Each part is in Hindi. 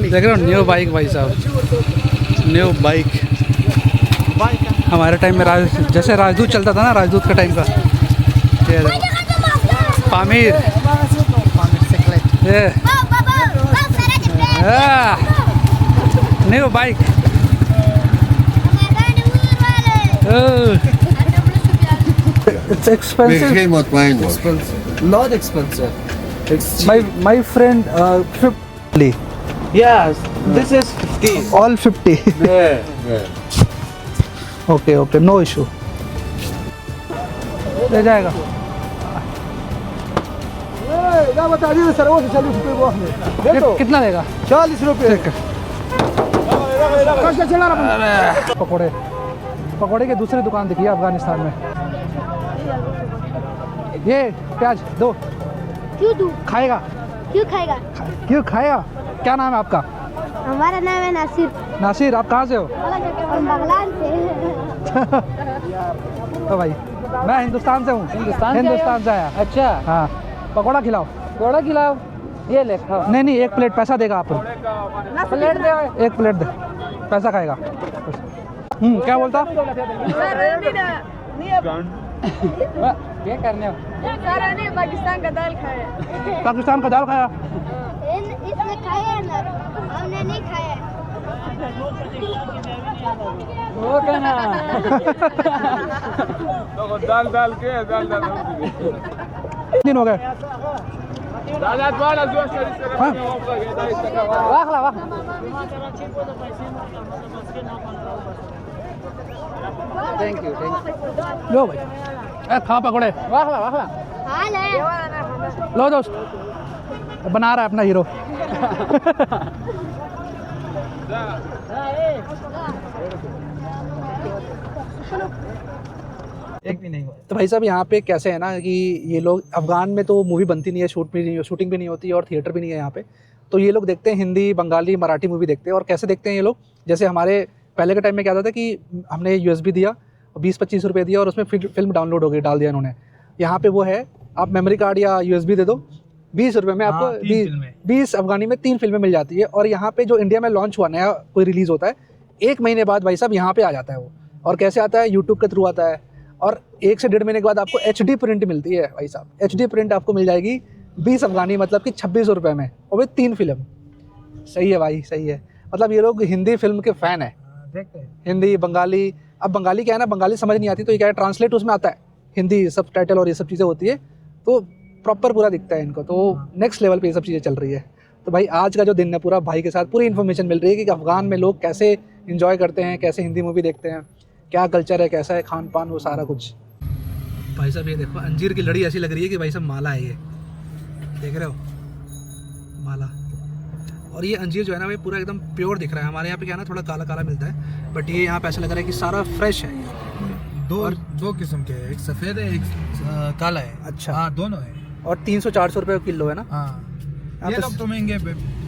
देख रहे हो न्यू बाइक भाई साहब, न्यू बाइक। हमारे टाइम में जैसे राजदूत चलता था ना, राजदूत के टाइम का। ये पामीर ये new bike. It's expensive. Not expensive. It's cheap. My friend 50. Yes, this is 50. All 50. Yeah. Okay, no issue. ले जाएगा। कितना देगा? 40 रुपये। पकोड़े की दूसरी दुकान दिखी है अफगानिस्तान में। ये प्याज दो। क्यों दूं? खाएगा? क्यों खाएगा? क्यों खाएगा? क्या नाम है आपका? हमारा नाम है नासिर। नासिर, आप कहाँ से हो? हम बगलान से। तो भाई मैं हिंदुस्तान से हूँ। हिंदुस्तान से आया। अच्छा, हाँ, पकोड़ा खिलाओ। थोड़ा खिलाओ। ये ले खाओ। नहीं, एक प्लेट पैसा देगा आप। प्लेट दे। एक प्लेट दे, पैसा खाएगा। क्या बोलता? क्या करने हो? पाकिस्तान का दाल खाया। पाकिस्तान का दाल खाया? इसने खाया ना, हमने नहीं खाया। वो कहना दाल के दाल दिन हो गए। हाँ? वाह थैंक यू लो भाई, खा पकोड़े। वाह हाल है। लो दोस्त, बना रहा है अपना हीरो। एक भी नहीं हुआ। तो भाई साहब यहाँ पे कैसे है ना कि ये लोग, अफगान में तो मूवी बनती नहीं है, शूटिंग भी नहीं होती है और थिएटर भी नहीं है यहाँ पे। तो ये लोग देखते हैं हिंदी, बंगाली, मराठी मूवी देखते हैं। और कैसे देखते हैं ये लोग? जैसे हमारे पहले के टाइम में क्या होता था कि हमने USB दिया, 20-25 रुपये दिया और उसमें फिल्म डाउनलोड हो गई, डाल दिया इन्होंने। यहाँ पे वो है, आप मेमोरी कार्ड या USB दे दो, 20 रुपये में आपको 20 अफगानी में 3 फिल्में मिल जाती है। और यहाँ पे जो इंडिया में लॉन्च हुआ, नया कोई रिलीज़ होता है, 1 महीने बाद भाई साहब यहाँ पे आ जाता है वो। और कैसे आता है? यूट्यूब के थ्रू आता है। और 1 से 1.5 महीने के बाद आपको HD प्रिंट मिलती है भाई साहब। HD प्रिंट आपको मिल जाएगी 20 अफगानी, मतलब कि 26 रुपये में, और वो 3 फिल्म। सही है भाई, सही है। मतलब ये लोग हिंदी फिल्म के फ़ैन है, देखते हैं हिंदी, बंगाली। अब बंगाली क्या है ना, बंगाली समझ नहीं आती, तो ये क्या है, ट्रांसलेट उसमें आता है, हिंदी सबटाइटल और ये सब चीज़ें होती है, तो प्रॉपर पूरा दिखता है इनको। तो नेक्स्ट लेवल पे ये सब चीज़ें चल रही है। तो भाई आज का जो दिन है पूरा भाई के साथ पूरी इन्फॉर्मेशन मिल रही है कि अफगान में लोग कैसे इन्जॉय करते हैं, कैसे हिंदी मूवी देखते हैं, क्या कल्चर है, कैसा है खान पान, वो सारा कुछ। भाई साहब ये देखो, अंजीर की लड़ी ऐसी लग रही है कि भाई साहब माला है ये, देख रहे हो, माला। और ये अंजीर जो है ना भाई पूरा एकदम प्योर दिख रहा है। हमारे यहाँ पे क्या है ना, थोड़ा काला काला मिलता है, बट ये यहाँ पे ऐसा लग रहा है कि सारा फ्रेश है। दो किस्म के हैं, एक सफेद है, एक काला है। अच्छा, हाँ, दोनों है। और 300-400 रुपये किलो है ना? हाँ, ये लोग तो महंगे।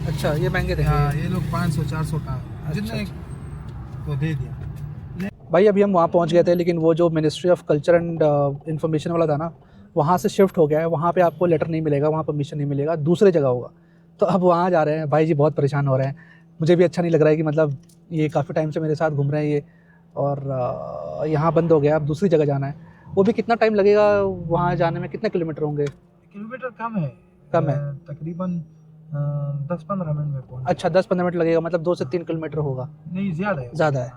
अच्छा, ये महंगे थे। हाँ, ये लोग 500-400 का जितने को दे दिया। भाई अभी हम वहाँ पहुँच गए थे, लेकिन वो जो ministry of culture and information वाला था ना, वहाँ से शिफ्ट हो गया है। वहाँ पे आपको लेटर नहीं मिलेगा, वहाँ परमिशन नहीं मिलेगा, दूसरे जगह होगा। तो अब वहाँ जा रहे हैं। भाई जी बहुत परेशान हो रहे हैं, मुझे भी अच्छा नहीं लग रहा है कि मतलब ये काफ़ी टाइम से मेरे साथ घूम रहे हैं ये, और यहाँ बंद हो गया, अब दूसरी जगह जाना है। वो भी कितना टाइम लगेगा वहाँ जाने में? कितने किलोमीटर होंगे? किलोमीटर कम है तकरीबन 10-15 मिनट में पहुँच। अच्छा, 10-15 मिनट लगेगा, मतलब 2 से 3 किलोमीटर होगा। नहीं, ज़्यादा है।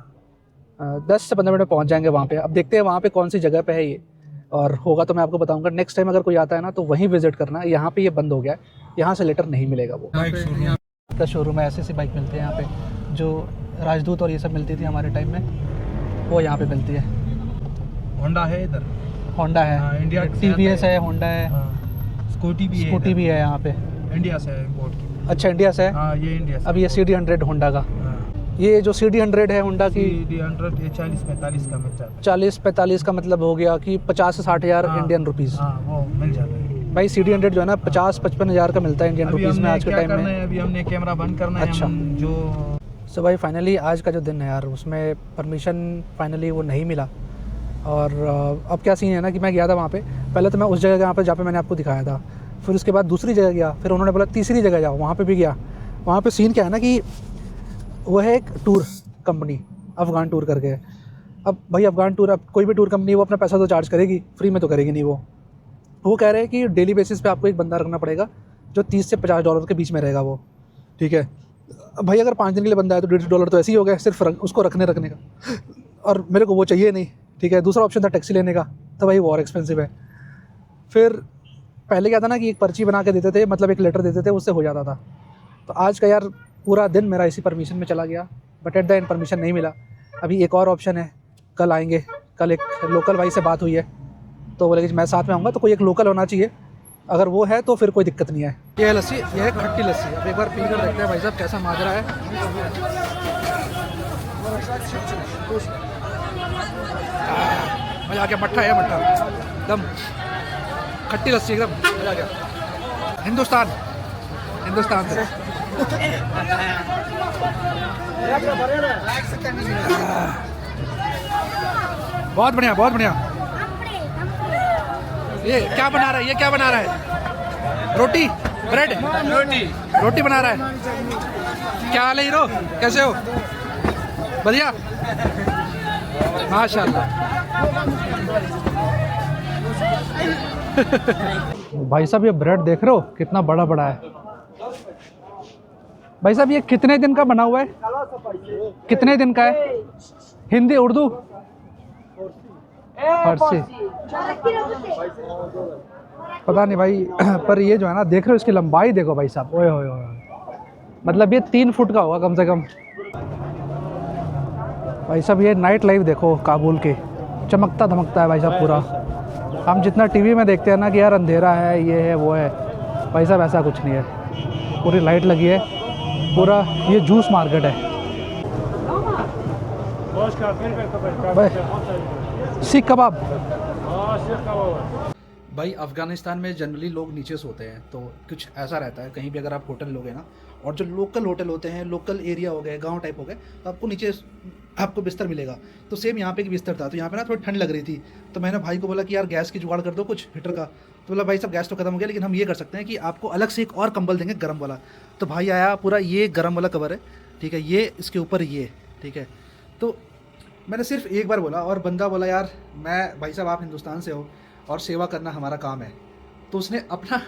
10 से 15 मिनट में पहुँच जाएंगे वहाँ पे। अब देखते हैं वहाँ पे कौन सी जगह पे है ये, और होगा तो मैं आपको बताऊंगा। नेक्स्ट टाइम अगर कोई आता है ना तो वहीं विजिट करना है। यहाँ पे ये बंद हो गया है, यहाँ से लेटर नहीं मिलेगा। वो का शोरूम है, ऐसी बाइक मिलती है यहाँ पे, जो राजदूत और ये सब मिलती थी हमारे टाइम में, वो यहाँ पे मिलती है। होंडा है इधर, होंडा है, इंडिया TVS है, होंडा है, स्कूटी भी है यहाँ पे, इंडिया से इंपोर्ट की। अच्छा, इंडिया से है। हाँ, ये इंडिया से। अब ये CD100 होंडा का, ये जो CD100 है होंडा की, CD100 ये 40-45 का मिल जाता है। 40-45 का मतलब हो गया कि 50 से 60 हज़ार इंडियन रुपीज़। हाँ, वो मिल जाता है भाई। CD100 जो है ना 50-55 हज़ार का मिलता है इंडियन रुपीज़ में आज के टाइम में। अभी हमने कैमरा बंद करना है। अच्छा, जो सो भाई फाइनली आज का जो दिन है यार, उसमें परमिशन फाइनली वो नहीं मिला। और अब क्या सीन है ना कि मैं गया था वहाँ पे, पहले तो मैं उस जगह जहाँ पे मैंने आपको दिखाया था, फिर उसके बाद दूसरी जगह गया, फिर उन्होंने बोला तीसरी जगह जाओ, वहाँ पे भी गया, वहाँ पे सीन क्या है ना कि वो है एक टूर कंपनी, अफ़गान टूर करके। अब भाई अफ़गान टूर, अब कोई भी टूर कंपनी वो अपना पैसा तो चार्ज करेगी, फ्री में तो करेगी नहीं। वो कह रहे हैं कि डेली बेसिस पे आपको एक बंदा रखना पड़ेगा जो $30 से $50 के बीच में रहेगा वो, ठीक है। अब भाई अगर 5 दिन के लिए बंदा है तो $150 तो ऐसे ही हो गया सिर्फ उसको रखने का, और मेरे को वो चाहिए नहीं, ठीक है। दूसरा ऑप्शन था टैक्सी लेने का, तो भाई वो और एक्सपेंसिव है। फिर पहले क्या था ना कि एक पर्ची बना के देते थे, मतलब एक लेटर देते थे, उससे हो जाता था। तो आज का यार पूरा दिन मेरा इसी परमिशन में चला गया, but at the end permission नहीं मिला। अभी एक और ऑप्शन है, कल आएंगे। कल एक लोकल भाई से बात हुई है, तो बोले कि मैं साथ में आऊँगा, तो कोई एक लोकल होना चाहिए। अगर वो है तो फिर कोई दिक्कत नहीं है। ये है लस्सी, ये है खट्टी लस्सी। अब एक बार पी कर देखते हैं भाई साहब कैसा माजरा है। मज़ा आ गया, मट्ठा है मट्ठा, एकदम खट्टी लस्सी, एकदम मज़ा आ गया। हिंदुस्तान से बहुत बढ़िया, बहुत बढ़िया। ये क्या बना रहा है, ये क्या बना रहा है? रोटी, ब्रेड, रोटी बना रहा है। क्या हाल है हीरो, कैसे हो? बढ़िया, माशाल्लाह। भाई साहब ये ब्रेड देख रहे हो कितना बड़ा बड़ा है। भाई साहब ये कितने दिन का बना हुआ है, कितने दिन का है? हिंदी, उर्दू, फारसी, पता नहीं भाई। पर ये जो है ना, देख रहे हो इसकी लंबाई देखो भाई साहब, ओए होए होए, मतलब ये 3 फुट का होगा कम से कम। भाई साहब ये नाइट लाइफ देखो काबुल की, चमकता धमकता है भाई साहब पूरा। हम जितना टीवी में देखते हैं ना कि यार अंधेरा है, ये है वो है, भाई साहब ऐसा कुछ नहीं है। पूरी लाइट लगी है, पूरा ये जूस मार्केट है। सीख कबाब। भाई अफ़गानिस्तान में जनरली लोग नीचे सोते हैं, तो कुछ ऐसा रहता है कहीं भी अगर आप होटल लोगे ना, और जो लोकल होटल होते हैं, लोकल एरिया हो गए, गांव टाइप हो गए, तो आपको नीचे आपको बिस्तर मिलेगा। तो सेम यहाँ पे एक बिस्तर था, तो यहाँ पे ना थोड़ी ठंड लग रही थी, तो मैंने भाई को बोला कि यार गैस की जुगाड़ कर दो कुछ हीटर का। तो बोला भाई सब गैस तो खत्म हो गया, लेकिन हम ये कर सकते हैं कि आपको अलग से एक और कंबल देंगे गर्म वाला। तो भाई आया, पूरा ये गर्म वाला कवर है, ठीक है, ये इसके ऊपर ये, ठीक है। तो मैंने सिर्फ एक बार बोला, और बंदा बोला यार मैं, भाई साहब आप हिंदुस्तान से हो और सेवा करना हमारा काम है, तो उसने अपना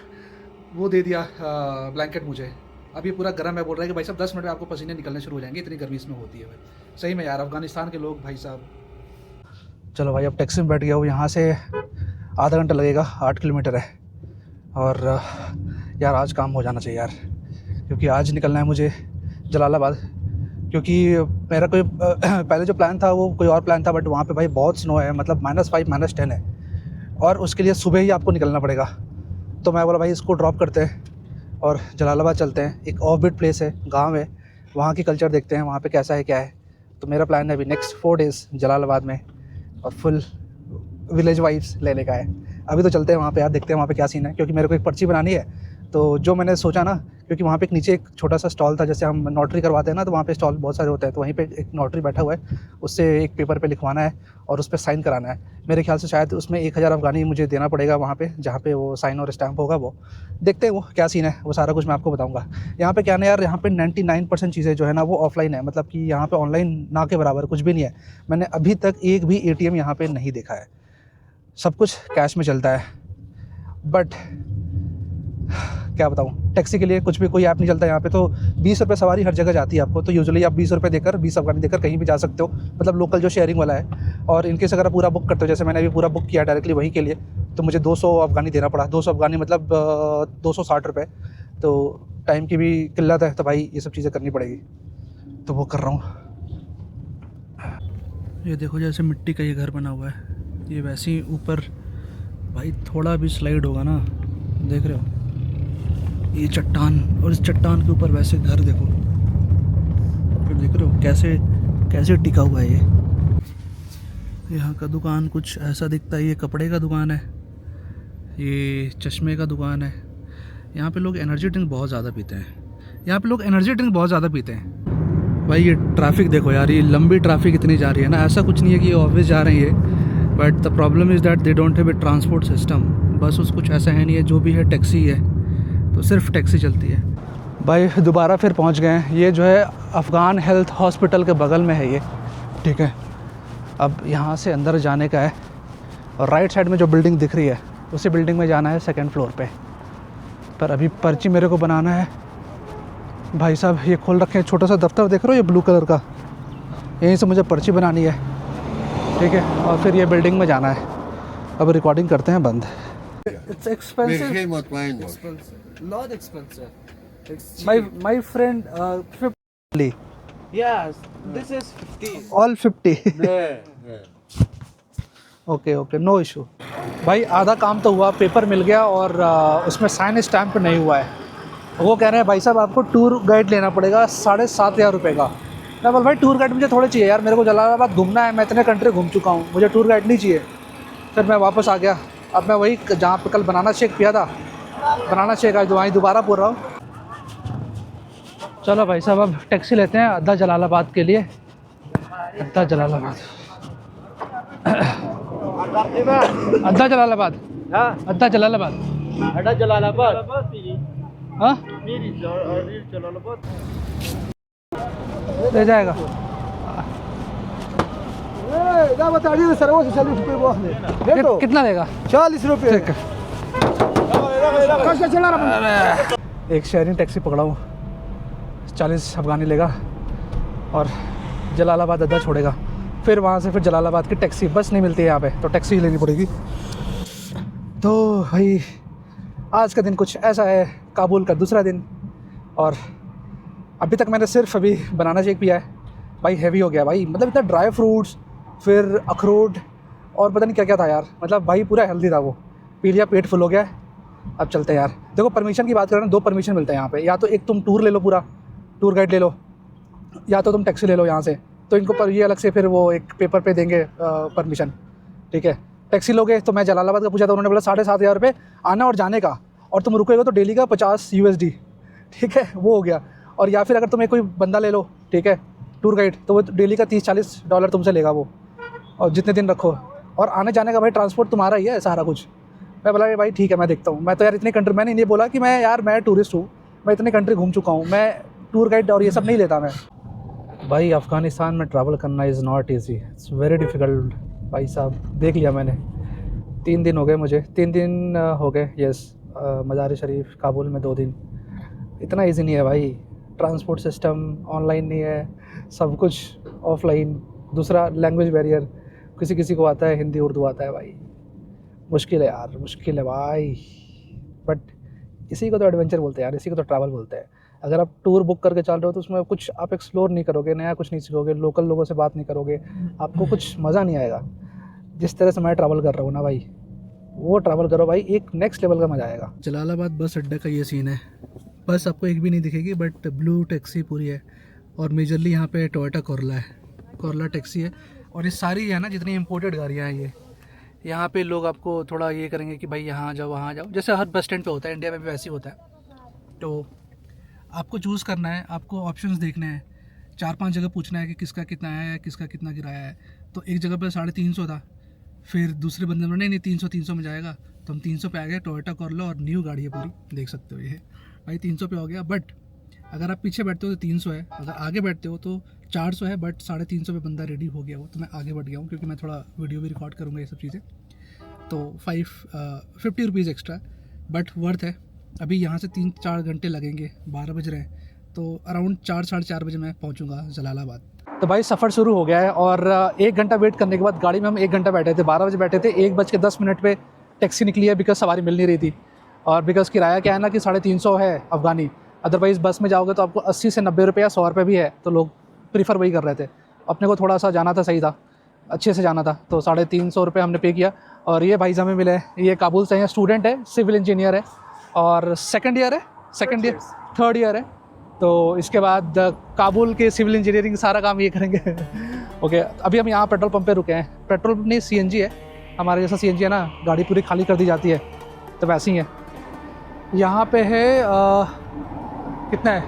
वो दे दिया ब्लैंकेट मुझे। अब ये पूरा गर्म है, बोल रहा है कि भाई साहब 10 मिनट में आपको पसीने निकलने शुरू हो जाएंगे, इतनी गर्मी इसमें होती है भाई। सही में यार अफ़गानिस्तान के लोग भाई साहब। चलो भाई अब टैक्सी में बैठ गया हूँ, यहाँ से आधा घंटा लगेगा, 8 किलोमीटर है। और यार आज काम हो जाना चाहिए यार, क्योंकि आज निकलना है मुझे जलालाबाद। क्योंकि मेरा कोई पहले जो प्लान था वो कोई और प्लान था, बट वहाँ पे भाई बहुत स्नो है, मतलब -5 -10 है, और उसके लिए सुबह ही आपको निकलना पड़ेगा। तो मैं बोला भाई इसको ड्रॉप करते हैं और जलालाबाद चलते हैं। एक ऑफ बीट प्लेस है, गांव है, वहाँ की कल्चर देखते हैं वहाँ पे कैसा है क्या है। तो मेरा प्लान है अभी नेक्स्ट 4 डेज़ जलालाबाद में, और फुल विलेज वाइब्स लेने का है। अभी तो चलते हैं वहाँ पे यार, देखते हैं वहाँ पे क्या सीन है, क्योंकि मेरे को एक पर्ची बनानी है। तो जो मैंने सोचा ना, क्योंकि वहाँ पे एक नीचे एक छोटा सा स्टॉल था, जैसे हम नोटरी करवाते हैं ना, तो वहाँ पे स्टॉल बहुत सारे होते हैं, तो वहीं पे एक नोटरी बैठा हुआ है, उससे एक पेपर पे लिखवाना है और उस पर साइन कराना है। मेरे ख्याल से शायद उसमें 1000 अफ़गानी मुझे देना पड़ेगा वहाँ पे, जहाँ पे वो साइन और स्टैम्प होगा। वो देखते हैं वो क्या सीन है, वो सारा कुछ मैं आपको बताऊँगा। यहाँ पे क्या ना यार, यहाँ पे 99% चीज़ें जो है ना वो ऑफलाइन है, मतलब कि यहाँ पे ऑनलाइन ना के बराबर कुछ भी नहीं है। मैंने अभी तक एक भी ATM यहाँ पे नहीं देखा है, सब कुछ कैश में चलता है। बट क्या बताऊँ, टैक्सी के लिए कुछ भी कोई ऐप नहीं चलता यहाँ पे। तो 20 रुपये सवारी हर जगह जाती है आपको, तो यूजुअली आप 20 रुपये देकर, 20 अफ़गानी देकर कहीं भी जा सकते हो, मतलब लोकल जो शेयरिंग वाला है। और इनकेस अगर आप पूरा बुक करते हो, जैसे मैंने अभी पूरा बुक किया डायरेक्टली वहीं के लिए, तो मुझे 200 अफ़गानी देना पड़ा। 200 अफ़गानी मतलब 260 रुपये। तो टाइम की भी किल्लत है, तो भाई ये सब चीज़ें करनी पड़ेगी, तो वो कर रहा हूँ। ये देखो जैसे मिट्टी का ये घर बना हुआ है, ये वैसे ही ऊपर भाई थोड़ा भी स्लाइड होगा ना, देख रहे हो ये चट्टान, और इस चट्टान के ऊपर वैसे घर देखो, फिर देख रहे हो कैसे कैसे टिका हुआ है ये। यहाँ का दुकान कुछ ऐसा दिखता है, ये कपड़े का दुकान है, ये चश्मे का दुकान है। यहाँ पे लोग एनर्जी ड्रिंक बहुत ज़्यादा पीते हैं, यहाँ पे लोग एनर्जी ड्रिंक बहुत ज़्यादा पीते हैं। भाई ये ट्रैफिक देखो यार, ये लंबी ट्रैफिक इतनी जा रही है ना, ऐसा कुछ नहीं है कि ये ऑफिस जा रही है, but the problem is that they don't have a transport system. बस उस कुछ ऐसा है नहीं है, जो भी है टैक्सी है, तो सिर्फ टैक्सी चलती है। भाई दोबारा फिर पहुंच गए हैं। ये जो है अफ़गान हेल्थ हॉस्पिटल के बगल में है ये, ठीक है। अब यहाँ से अंदर जाने का है और राइट साइड में जो बिल्डिंग दिख रही है उसी बिल्डिंग में जाना है, सेकंड फ्लोर पे। पर अभी पर्ची मेरे को बनाना है। भाई साहब ये खोल रखे हैं, छोटा सा दफ्तर देख रहे हो ये ब्लू कलर का, यहीं से मुझे पर्ची बनानी है, ठीक है। और फिर ये बिल्डिंग में जाना है। अब रिकॉर्डिंग करते हैं बंद। It's expensive. Begin wat wijn was. Not expensive. It's cheap. My friend 50. Yes, this is 50. All 50. Okay no issue. भाई आधा काम तो हुआ, पेपर मिल गया और उसमें साइन स्टैम्प नहीं हुआ है। वो कह रहे हैं भाई साहब आपको टूर गाइड लेना पड़ेगा 7,500 रुपये का। मैं बोल भाई टूर गाइड मुझे थोड़े चाहिए यार, मेरे को जलालाबाद घूमना है, मैं इतने कंट्री घूम चुका हूँ, मुझे टूर गाइड नहीं चाहिए। फिर मैं वापस आ गया। अब मैं वही जहाँ पे कल बनाना शेक पिया था, बनाना शेक आज वहीं दोबारा पी रहा हूँ। चलो भाई साहब अब टैक्सी लेते हैं अद्दा जलालाबाद के लिए। अद्दा जलालाबाद अद्दा जलालाबाद अद्दा जलालाबाद Ada Jalalabad. हाँ Jalalabad. ले जाएगा। कितना देगा? 40 रुपये। ठीक है। एक शेयरिंग टैक्सी पकड़ाऊँ, 40 अफगानी लेगा और जलालाबाद अड्डा छोड़ेगा। फिर वहाँ से फिर जलालाबाद की टैक्सी, बस नहीं मिलती है यहाँ पे तो टैक्सी ही लेनी पड़ेगी। तो भाई आज का दिन कुछ ऐसा है, काबुल का दूसरा दिन। और अभी तक मैंने सिर्फ अभी बनाना शेक पिया है। भाई हैवी हो गया भाई, मतलब इतना ड्राई फ्रूट्स, फिर अखरोट और पता नहीं क्या क्या था यार। मतलब भाई पूरा हेल्दी था वो, पी लिया, पेट फुल हो गया है। अब चलते हैं यार। देखो परमिशन की बात करें ना, 2 परमिशन मिलते हैं यहाँ पे। या तो एक तुम टूर ले लो, पूरा टूर गाइड ले लो, या तो तुम टैक्सी ले लो यहाँ से। तो इनको पर ये अलग से फिर वो एक पेपर पे देंगे परमिशन, ठीक है। टैक्सी लोगे तो मैं जलालाबाद का पूछा था, उन्होंने बोला 7,500 रुपये आना और जाने का, और तुम रुकोगे तो डेली का 50 USD, ठीक है, वो हो गया। और या फिर अगर तुम्हें कोई बंदा ले लो, ठीक है, टूर गाइड, तो वो डेली का $30-40 तुमसे लेगा वो, और जितने दिन रखो। और आने जाने का भाई ट्रांसपोर्ट तुम्हारा ही है सारा कुछ। मैं बोला भाई ठीक है मैं देखता हूँ। मैं तो यार इतनी कंट्री, मैंने नहीं बोला कि मैं टूरिस्ट हूँ, मैं इतनी कंट्री घूम चुका हूँ, मैं टूर गाइड और ये सब नहीं लेता मैं। भाई अफ़गानिस्तान में ट्रैवल करना is not easy, it's very difficult. भाई साहब देख लिया मैंने, 3 दिन हो गए मुझे, 3 दिन हो गए, यस। मज़ार शरीफ, काबुल में 2 दिन। इतना इजी नहीं है भाई, ट्रांसपोर्ट सिस्टम ऑनलाइन नहीं है, सब कुछ ऑफलाइन। दूसरा लैंग्वेज बैरियर, किसी किसी को आता है हिंदी उर्दू आता है, भाई मुश्किल है यार, मुश्किल है भाई। बट इसी को तो एडवेंचर बोलते हैं यार, इसी को तो ट्रैवल बोलते हैं। अगर आप टूर बुक करके चल रहे हो तो उसमें कुछ आप एक्सप्लोर नहीं करोगे, नया कुछ नहीं सीखोगे, लोकल लोगों से बात नहीं करोगे, आपको कुछ मज़ा नहीं आएगा। जिस तरह से मैं ट्रैवल कर रहा हूँ ना भाई, वो ट्रैवल करो भाई, एक नेक्स्ट लेवल का मज़ा आएगा। जलालाबाद बस अड्डे का ये सीन है। बस आपको एक भी नहीं दिखेगी, बट ब्लू टैक्सी पूरी है। और मेजरली यहाँ पे टोयोटा कोरला है, कोरला टैक्सी है। और ये सारी है ना जितनी इम्पोर्टेड गाड़ियाँ हैं ये, यहाँ पे लोग आपको थोड़ा ये करेंगे कि भाई यहाँ जाओ वहाँ जाओ, जैसे हर बस स्टैंड पे होता है, इंडिया में भी वैसे ही होता है। तो आपको चूज़ करना है, आपको ऑप्शंस देखने हैं, 4-5 जगह पूछना है कि किसका कितना है, किसका कितना किराया है। तो एक जगह पर 350 था, फिर दूसरे बंदे ने नहीं 300 में जाएगा, तो हम 300 पे आ गए। टोयोटा कोरला और न्यू गाड़ी है पूरी, देख सकते हो ये भाई 300 पे हो गया। बट अगर आप पीछे बैठते हो तो 300 है, अगर आगे बैठते हो तो 400 है। बट 350 पे बंदा रेडी हो गया हो, तो मैं आगे बढ़ गया हूँ क्योंकि मैं थोड़ा वीडियो भी रिकॉर्ड करूँगा ये सब चीज़ें। तो 50 रुपीज़ एक्स्ट्रा, बट वर्थ है। अभी यहाँ से 3-4 घंटे लगेंगे, 12 बज रहे हैं, तो अराउंड 4-4:30 बजे मैं पहुँचूँगा जलालाबाद। तो भाई सफ़र शुरू हो गया है और 1 घंटा वेट करने के बाद गाड़ी में हम 1 घंटा बैठे थे, 12 बजे बैठे थे, 1:10 पे टैक्सी निकली है, बिकॉज सवारी मिल नहीं रही थी। और बिकॉज किराया क्या है ना कि 350 है अफ़गानी, अदरवाइज़ बस में जाओगे तो आपको 80 से 90 रुपये या 100 रुपये भी है, तो लोग प्रीफर वही कर रहे थे। अपने को थोड़ा सा जाना था, सही था, अच्छे से जाना था, तो 350 रुपये हमने पे किया। और ये भाई हमें मिले, ये काबुल से हैं, स्टूडेंट है, सिविल इंजीनियर है और थर्ड ईयर है। तो इसके बाद काबुल के सिविल इंजीनियरिंग सारा काम ये करेंगे। ओके, अभी हम यहाँ पेट्रोल पंप पे रुके हैं। पेट्रोल पंप नहीं, CNG है, हमारे जैसा CNG है ना, गाड़ी पूरी खाली कर दी जाती है, तो वैसे ही है। यहाँ पे है कितना है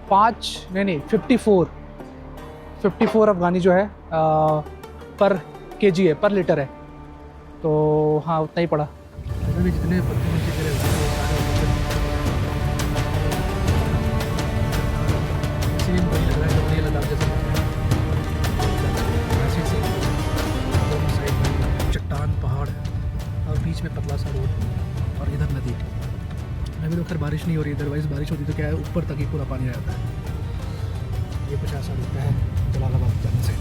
54 अफ़गानी जो है पर kg है, पर लीटर है। तो हाँ उतना ही पड़ा। अभी जितने सेम वही लग रहा है जब लेह लद्दाख जैसा लग रहा है। ऐसे सेम दोनों साइड में चट्टान पहाड़ और बीच में पतला सा रोड और इधर नदी। अभी तो खैर बारिश नहीं हो रही, अदरवाइज़ बारिश होती तो क्या है ऊपर तक ही पूरा पानी आ जाता है। ये कुछ ऐसा दिखता है जलालाबाद जाने साइड।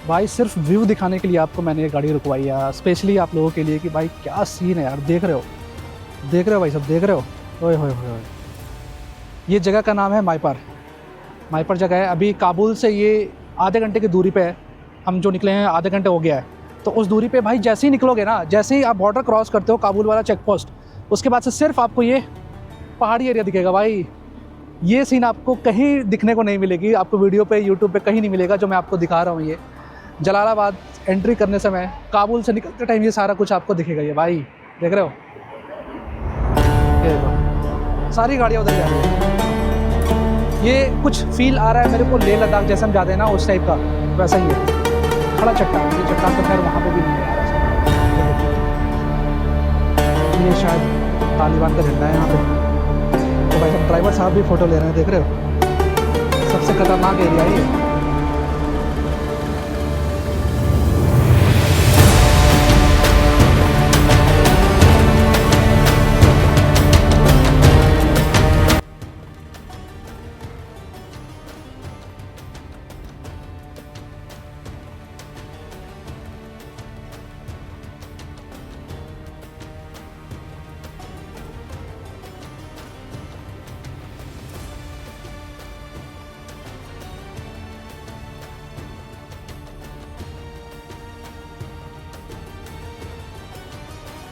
भाई सिर्फ व्यू दिखाने के लिए आपको मैंने ये गाड़ी रुकवाई है, स्पेशली आप लोगों के लिए कि भाई क्या सीन है यार। देख रहे हो भाई सब, देख रहे हो। ओए होए होए। ये जगह का नाम है माइपर जगह है। अभी काबुल से ये आधे घंटे की दूरी पे है। हम जो निकले हैं आधे घंटे हो गया है। तो उस दूरी पे भाई जैसे ही निकलोगे ना, जैसे ही आप बॉर्डर क्रॉस करते हो काबुल वाला चेक पोस्ट, उसके बाद से सिर्फ आपको ये पहाड़ी एरिया दिखेगा भाई। ये सीन आपको कहीं दिखने को नहीं मिलेगी, आपको वीडियो पे यूट्यूब पे कहीं नहीं मिलेगा जो मैं आपको दिखा रहा हूँ। ये जलालाबाद एंट्री करने समय, काबुल से निकलते टाइम ये सारा कुछ आपको दिखेगा। ये भाई देख रहे हो, ये देखो सारी गाड़ियाँ उधर जा रही है। ये कुछ फील आ रहा है मेरे को लेह लद्दाख जैसे हम जाते हैं ना उस टाइप का, वैसा ही है। खड़ा चट्टान, ये चट्टान तो खैर वहाँ पे भी नहीं है यार। ये शायद तालिबान का झंडा है यहाँ पे। तो भाई साहब ड्राइवर साहब भी फ़ोटो ले रहे हैं, देख रहे हो। सबसे खतरनाक एरिया है ये।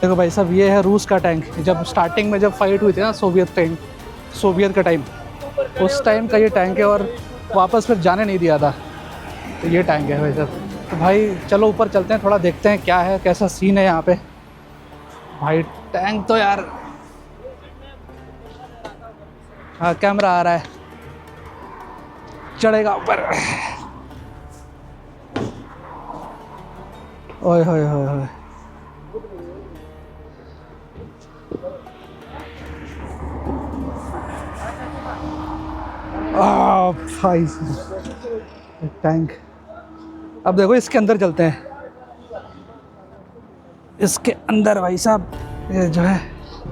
देखो भाई साहब, ये है रूस का टैंक। जब स्टार्टिंग में जब फाइट हुई थी ना सोवियत का टाइम, उस टाइम का ये टैंक है और वापस फिर जाने नहीं दिया था। तो ये टैंक है भाई साहब। तो भाई चलो ऊपर चलते हैं, थोड़ा देखते हैं क्या है, कैसा सीन है यहाँ पे। भाई टैंक तो यार, हाँ कैमरा आ रहा है, चढ़ेगा ऊपर। ओए होए होए होए। भाई टैंक। अब देखो इसके अंदर चलते हैं। इसके अंदर भाई साहब ये जो है,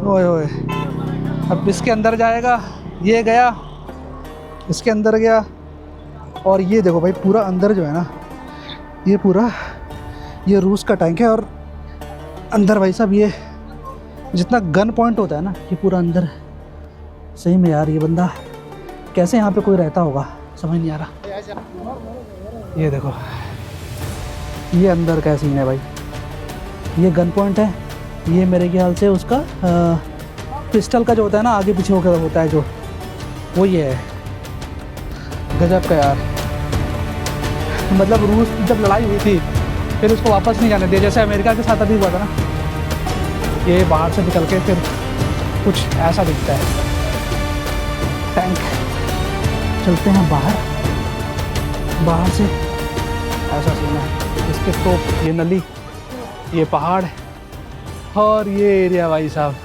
ओए ओए। अब इसके अंदर जाएगा, ये गया, इसके अंदर गया। और ये देखो भाई पूरा अंदर जो है ना, ये पूरा ये रूस का टैंक है। और अंदर भाई साहब ये जितना गन पॉइंट होता है ना, ये पूरा अंदर। सही में यार ये बंदा कैसे यहाँ पे कोई रहता होगा, समझ नहीं आ रहा। ये देखो ये अंदर का सीन है भाई। ये गन पॉइंट है। ये मेरे ख्याल से उसका पिस्टल का जो होता है ना, आगे पीछे होकर होता है जो, वो ये है। गजब का यार। मतलब रूस जब लड़ाई हुई थी फिर उसको वापस नहीं जाने दिया, जैसे अमेरिका के साथ अभी हुआ था ना। ये बाहर से निकल के फिर कुछ ऐसा दिखता है टैंक। चलते हैं बाहर से ऐसा सीन है। इसके तोप, ये नली, ये पहाड़ और ये एरिया भाई साहब।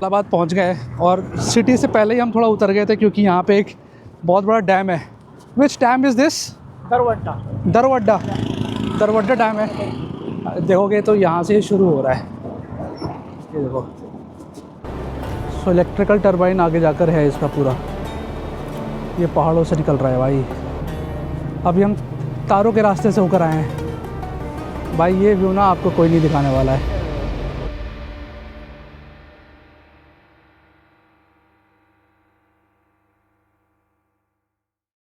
जलालाबाद पहुंच गए और सिटी से पहले ही हम थोड़ा उतर गए थे क्योंकि यहाँ पे एक बहुत बड़ा डैम है। विच डैम इज़ दिस? दरवड्डा डैम है। देखोगे तो यहाँ से शुरू हो रहा है, ये देखो। सो इलेक्ट्रिकल टरबाइन आगे जाकर है इसका पूरा। ये पहाड़ों से निकल रहा है भाई। अभी हम तारों के रास्ते से होकर आए हैं भाई। ये व्यू ना आपको कोई नहीं दिखाने वाला है।